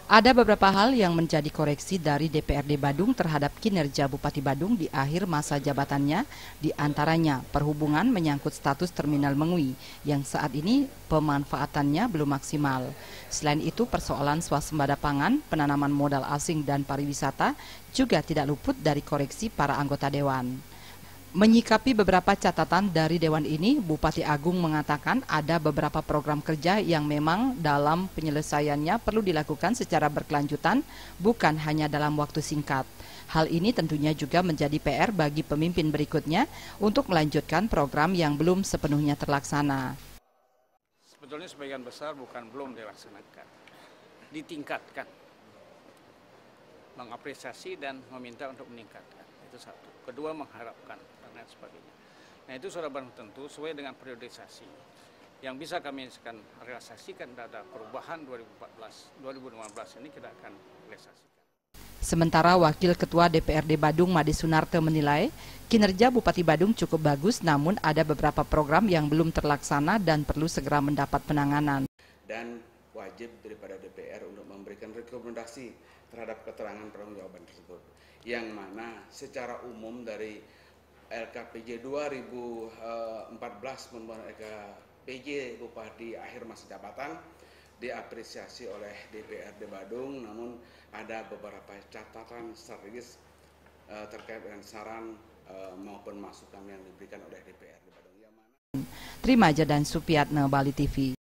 Ada beberapa hal yang menjadi koreksi dari DPRD Badung terhadap kinerja Bupati Badung di akhir masa jabatannya, di antaranya perhubungan menyangkut status Terminal Mengui yang saat ini pemanfaatannya belum maksimal. Selain itu, persoalan swasembada pangan, penanaman modal asing dan pariwisata juga tidak luput dari koreksi para anggota Dewan. Menyikapi beberapa catatan dari Dewan ini, Bupati Agung mengatakan ada beberapa program kerja yang memang dalam penyelesaiannya perlu dilakukan secara berkelanjutan, bukan hanya dalam waktu singkat. Hal ini tentunya juga menjadi PR bagi pemimpin berikutnya untuk melanjutkan program yang belum sepenuhnya terlaksana. Sebetulnya sebagian besar bukan belum dilaksanakan, ditingkatkan, mengapresiasi dan meminta untuk meningkatkan. Itu satu. Kedua, mengharapkan dan lain sebagainya. Nah, itu sudah barang tentu sesuai dengan priorisasi yang bisa kami realisasikan pada perubahan 2014-2015 ini kita akan realisasikan. Sementara Wakil Ketua DPRD Badung Made Sunarte menilai kinerja Bupati Badung cukup bagus, namun ada beberapa program yang belum terlaksana dan perlu segera mendapat penanganan. Dan wajib daripada DPR untuk memberikan rekomendasi terhadap keterangan pertanggungjawaban tersebut, yang mana secara umum dari LKPJ 2014 membuat LKPJ Bupati akhir masa jabatan diapresiasi oleh DPRD Badung, namun ada beberapa catatan strategis terkait dengan saran maupun masukan yang diberikan oleh DPRD Badung. Trimaja dan Supiatna, Bali TV.